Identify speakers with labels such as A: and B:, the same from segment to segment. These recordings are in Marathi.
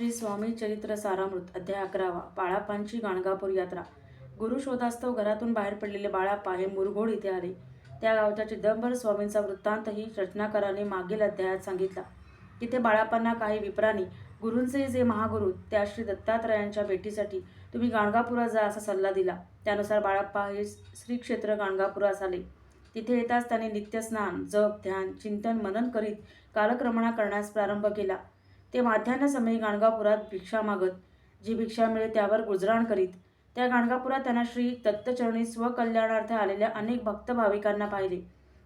A: श्री स्वामी चरित्र सारामृत अध्याय 11वा. बाळाप्पांची गाणगापूर यात्रा. गुरु शोधास्तव घरातून बाहेर पडलेले बाळाप्पा हे मुरघोड इथे आले. त्या गावच्या चिदंबर स्वामींचा वृत्तांतही रचनाकाराने मागील अध्यायात सांगितला. तिथे बाळाप्पांना काही विप्रांनी गुरूंचे जे महागुरू त्या श्री दत्तात्रयांच्या भेटीसाठी तुम्ही गाणगापुरात जा असा सल्ला दिला. त्यानुसार बाळाप्पा हे श्रीक्षेत्र गाणगापुरास आले. तिथे येताच त्यांनी नित्यस्नान, जप, ध्यान, चिंतन, मनन करीत कालक्रमणा करण्यास प्रारंभ केला. ते माध्यान्हसमयी गाणगापुरात भिक्षा मागत, जी भिक्षा मिळे त्यावर गुजराण करीत. त्या गाणगापुरात त्यांना श्री दत्तचरणी स्वकल्याणार्थ आलेल्या अनेक भक्त भाविकांना पाहिले.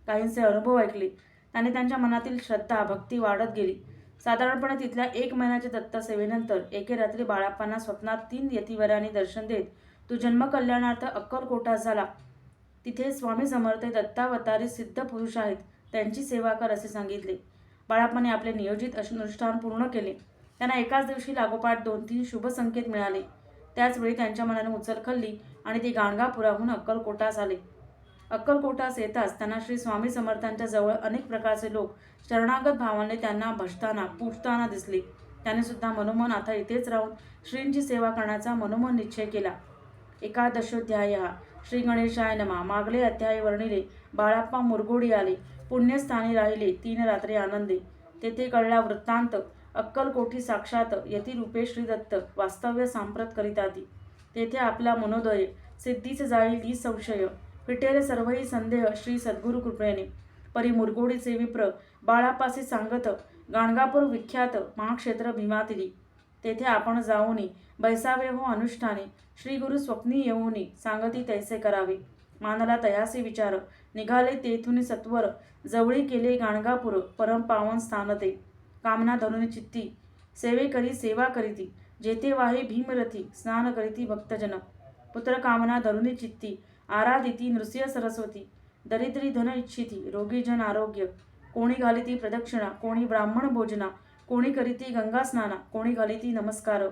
A: काहींचे अनुभव ऐकले. त्याने त्यांच्या मनातील श्रद्धा भक्ती वाढत गेली. साधारणपणे तिथल्या 1 महिन्याच्या दत्तसेवेनंतर एके रात्री बाळाप्पांना स्वप्नात 3 यतिवरांनी दर्शन देत तू जन्मकल्याणार्थ अक्कलकोटास झाला. तिथे स्वामी समर्थ हे दत्तावतारी सिद्ध पुरुष आहेत, त्यांची सेवा कर असे सांगितले. बाळाप्पाने आपले नियोजित अनुष्ठान पूर्ण केले. त्यांना एकाच दिवशी लागोपाठ 2-3 शुभ संकेत मिळाले. त्याचवेळी त्यांच्या मनाने उचल खल्ली आणि ते गाणगापुराहून अक्कलकोटास आले. अक्कलकोटास येताच त्यांना श्री स्वामी समर्थांच्या जवळ अनेक प्रकारचे लोक शरणागत भावाने त्यांना भजताना पूजताना दिसले. त्याने सुद्धा मनोमन आता इथेच राहून श्रींची सेवा करण्याचा मनोमन निश्चय केला. एकादशोध्याय. श्री गणेशाय नमः. मागले अध्याय वर्णिले. बाळाप्पा मुरघोडी आले. पुण्यस्थानी राहिले 3 रात्री आनंदे. तेथे कळला वृत्तांत. अक्कलकोटी साक्षात यतिरूपे श्रीदत्त वास्तव्य सांप्रत करीताती. तेथे आपला मनोदय सिद्धीच जाईल ही संशय. फिटेल सर्वही संदेह श्री सद्गुरु कृपेने. परी मुरघोडीचे विप्र बाळाप्पासी सांगत गाणगापूर विख्यात महाक्षेत्र भीमातिरी. तेथे आपण जाऊनी बैसावे हो अनुष्ठानी. श्री गुरु स्वप्नी येऊनी सांगती तैसे करावे. मानला तयासी विचार. निघाले तेथून सत्वर. जवळी केले गाणगापूर परम पावन स्थान ते. कामना धरून चित्ती सेवे करी सेवा करीती. जेथे वाहे भीमरथी स्नान करीती भक्तजन. पुत्र कामना धरून चित्ती आराधिती नृसिंह सरस्वती. दरिद्री धन इच्छिती रोगी जन आरोग्य. कोणी घालिती प्रदक्षिणा, कोणी ब्राह्मण भोजना, कोणी करीती गंगा स्नाना, कोणी घालिती नमस्कार.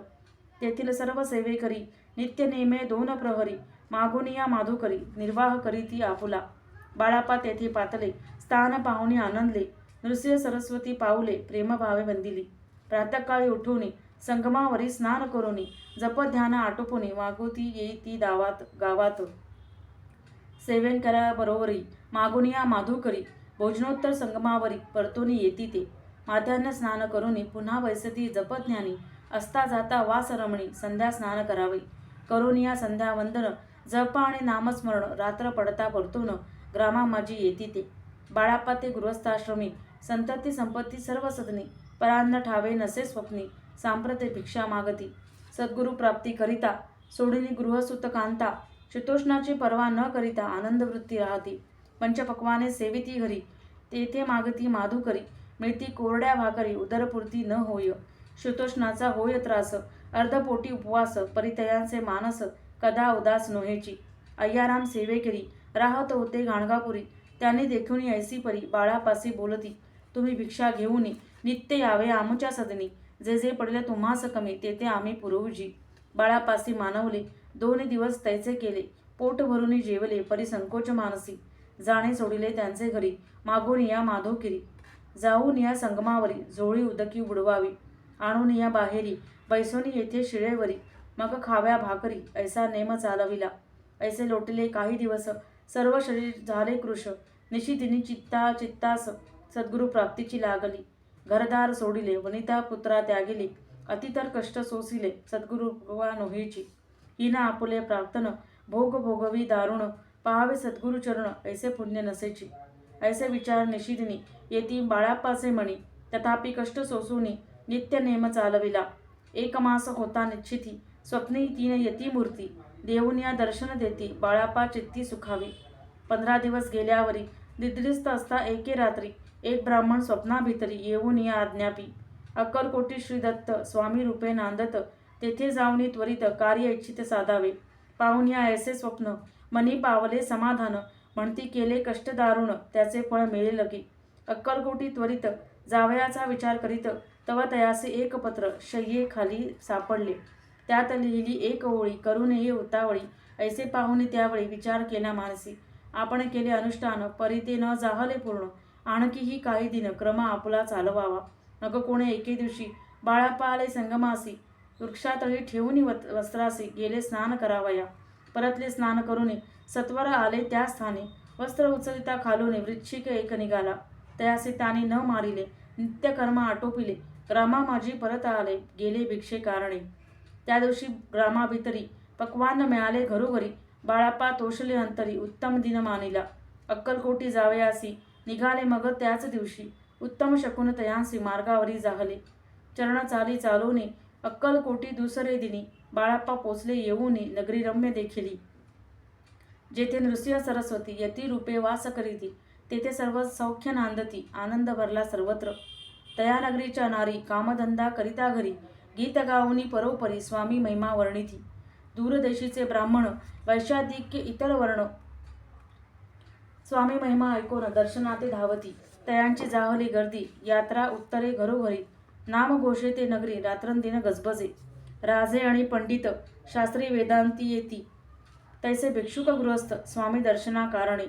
A: तेथील सर्व सेवे करी नित्य नेमे 2 प्रहरी. मागुनिया माधुकरी निर्वाह करीती आपुला. बाळाप्पा तेथे पातले. स्थान पाहुणी आनंदले. नृसिंह सरस्वती पाऊले प्रेमभावे वंदिली. प्रातःकाळी उठूनी संगमावरी स्नान करूनी जप ध्यान आटोपुनी मागुती येती गावात. सेवन करा बरोबरी मागुनिया माधुकरी. भोजनोत्तर संगमावरी परतोनी येती ते. माध्यान्ह स्नान करूनी पुन्हा बैसती जपज्ञानी. असता जाता वास रमणी संध्या स्नान करावे. करूनिया संध्या वंदन जप आणि नामस्मरण. रात्र पडता परतून ग्रामा माझी येती ते. बाळाप्पा ते गृहस्थाश्रमी. संतती संपत्ती सर्व सदनी. परान्न ठावे नसे स्वप्नी. सांप्रते भिक्षा मागती. सद्गुरु प्राप्ती करिता सोडिनी गृहसुत कांता. शीतोष्णाची पर्वा न करिता आनंदवृत्ती राहती. पंचपक्वाने सेविती घरी. तेथे मागती माधुकरी. मिळती कोरड्या भाकरी उदरपूर्ती न होय. शीतोष्णाचा होय त्रास. अर्धपोटी उपवास परितयांचे मानस कदा उदास नोहेची. अय्याराम सेवेकरी राहत होते गाणगापुरी. त्यांनी देखून ऐसी परी बाळापासी बोलती. तुम्ही भिक्षा घेऊन नित्य यावे आमुच्या सदनी. जे जे पडले तुम्हास कमी तेथे आम्ही पुरवूजी. बाळापासी मानवले. 2 दिवस तैचे केले. पोट भरून जेवले परी संकोच मानसी. जाणे सोडिले त्यांचे घरी. मागून या माधोकिरी. जाऊन या संगमावरी झोळी उदकी बुडवावी. आणून या बाहेरी बैसोनी येथे शिळेवरी. मग खाव्या भाकरी ऐसा नेम चालविला. ऐसे लोटले काही दिवस. सर्व शरीर झाले कृश. निशिदिनी चित्तास सद्गुरु प्राप्तीची लागली. घरदार सोडिले वनिता पुत्रा त्यागिले. अतितर कष्ट सोसिले सद्गुरु कृपा नोहेची. हिना आपुले प्रार्थन भोग भोगवी दारुण. पाहावे सद्गुरु चरण ऐसे पुण्य नसेची. ऐसे विचार निशिदिनी येती बाळाप्पाचे मणी. तथापि कष्ट सोसूनी नित्य नेम चालविला. 1 मास होता निश्चिती. स्वप्नी 3 यती मूर्ती. देऊन या दर्शन देती बाळाप्पा चित्ती सुखावी. 15 दिवस गेल्यावरी निद्रिस्त असता एके रात्री एक ब्राह्मण स्वप्नाभितरी येऊन या आज्ञापी. अक्कलकोटी श्रीदत्त स्वामी रूपे नांदत. तेथे जाऊनी त्वरित कार्य इच्छित साधावे. पाहून या ऐसे स्वप्न मनी पावले समाधान. म्हणती केले कष्ट दारुण त्याचे फळ मिळेल की. अक्कलकोटी त्वरित जावयाचा विचार करीत तव तयासे एक पत्र शय्ये खाली सापडले. त्यात लिहिली 1 ओळी करून हे उतावळी. ऐसे पाहुणे त्यावेळी विचार केला मानसी. आपण केले अनुष्ठान परी ते न जाहले पूर्ण. आणखीही काही दिन क्रम आपुला चालवावा. नग कोणे एके दिवशी बाळाप्पा आले संगमासी, वृक्षातळी ठेवून वस्त्रासी गेले स्नान करावया. परतले स्नान करूने सत्वर आले त्या स्थानी, वस्त्र उचलिता खालूने वृश्चिक एक निघाला. तयासे त्याने न मारिले, नित्यकर्म आटोपिले. ग्रामा माझी परत आले, गेले भिक्षे कारणे. त्या दिवशी ग्रामाभितरी पक्वान्न मिळाले घरोघरी. बाळाप्पा तोषले अंतरी, उत्तम दिन मानिला. अक्कलकोटी जावयासी निघाले मग त्याच दिवशी, उत्तम शकुन तयांसी मार्गावरी जाहले. चरण चाली चालवणे अक्कलकोटी दुसरे दिनी, बाळाप्पा पोचले येऊनी नगरी रम्य देखिली. जेथे नृसिंह सरस्वती यती रूपे वास करीती, तेथे सर्व सौख्य नांदती, आनंद भरला सर्वत्र. तया नगरीच्या नारी कामधंदा करिता घरी, गीत गाऊनी परोपरी स्वामी महिमा वर्णिती. दूरदेशीचे ब्राह्मण वैशाधिक्य इतर वर्ण, स्वामी महिमा ऐकून दर्शनाते धावती. तयांची जाहली गर्दी, यात्रा उत्तरे घरोघरी. नाम घोषे ते नगरी, रात्रंदिन गजबजे. राजे आणि पंडित शास्त्री वेदांती येती, तैसे भिक्षुक गृहस्थ स्वामी दर्शना कारणे.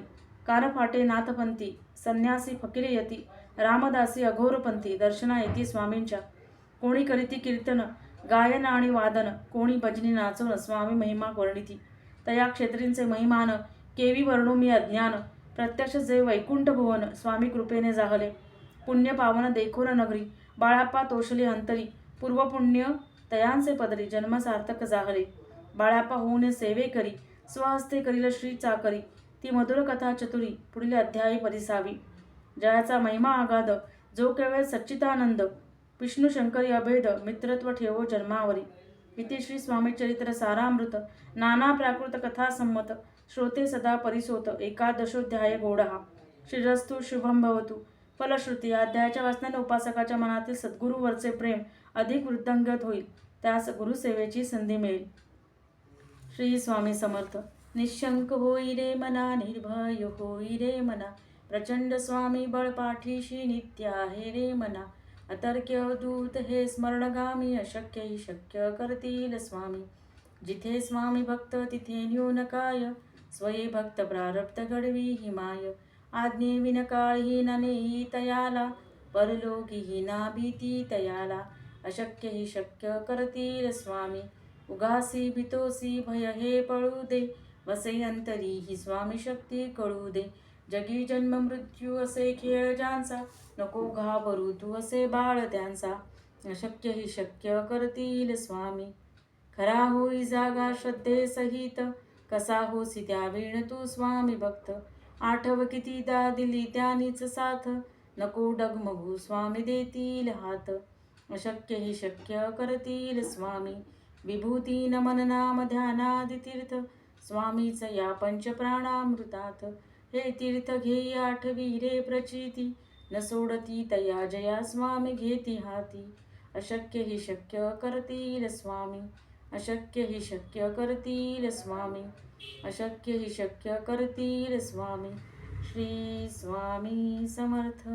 A: कानफाटे नाथपंथी, संन्यासी फकीर यती, रामदासी अघोरपंथी दर्शना येती स्वामींच्या. कोणी करीती कीर्तन गायन आणि वादन, कोणी भजनी नाचून स्वामी महिमा वर्णिती. तया क्षेत्रींचे महिमान केवी वर्णू मी अज्ञान, प्रत्यक्ष जे वैकुंठ भुवन स्वामी कृपेने जाहले. पुण्य पावन देखोन नगरी, बाळाप्पा तोषले अंतरी, पूर्वपुण्य तयांचे पदरी जन्म सार्थक जाहले. बाळाप्पा होऊन सेवे करी, स्वहस्ते करील श्री चाकरी, ती मधुर कथा चतुरी पुढील अध्यायी परिसावी. जयाचा महिमा आगाध, जो केवळ सच्चिदानंद, विष्णू शंकरी अभेद मित्रत्व ठेवो जन्मावरी. इति श्री स्वामी चरित्र सारामृत, नाना प्राकृत कथा संमत, श्रोते सदा परिसोत, एकादशोध्याय गोडहा. श्रीरस्तु शुभम भवतु. फलश्रुती, या अध्यायाच्या वाचनाने उपासकाच्या मनातील सद्गुरूवरचे प्रेम अधिक वृद्धिंगत होईल, त्यास गुरुसेवेची संधी मिळेल. श्री स्वामी समर्थ. निशंक होई रे मना, निर्भय होई रे मना, प्रचंड स्वामी बळ पाठीशी नित्य आहे रे मना. अतर्क्य दूत हे स्मरणगामी, अशक्य ही शक्य करतील स्वामी. जिथे स्वामी भक्त तिथे न्यून काय, स्वये भक्त प्रारब्ध घडवी हिमाय. आज्ञे विनकाळही ननेही तयाला, परलोकीही ना भीती तयाला. अशक्य ही शक्य करतील स्वामी, उगासी भीतोसी भय हे पळू दे. वसे अंतरी ही स्वामी शक्ती कळू दे. जगी जन्म मृत्यू असे खेळ ज्यांचा, नको घाबरू तू असे बाळ त्यांचा. अशक्य ही शक्य करतील स्वामी, खरा होई जागा श्रद्धे सहित. कसा होसी त्या वेळ तू स्वामी भक्त, आठव कितीदा दिली त्यानीच साथ. नको डगमगू स्वामी देतील हात. अशक्य ही शक्य करतील स्वामी, विभूती नमन नाम ध्यानादि तीर्थ. स्वामीच या पंचप्राणामृतात, हे तीर्थ घेई आठवी रे प्रचिती. न सोडती तया जया स्वामी घेती हाती. अशक्य ही शक्य करतील स्वामी, अशक्य ही शक्य करतील स्वामी, अशक्य ही शक्य करतील स्वामी. श्री स्वामी समर्थ.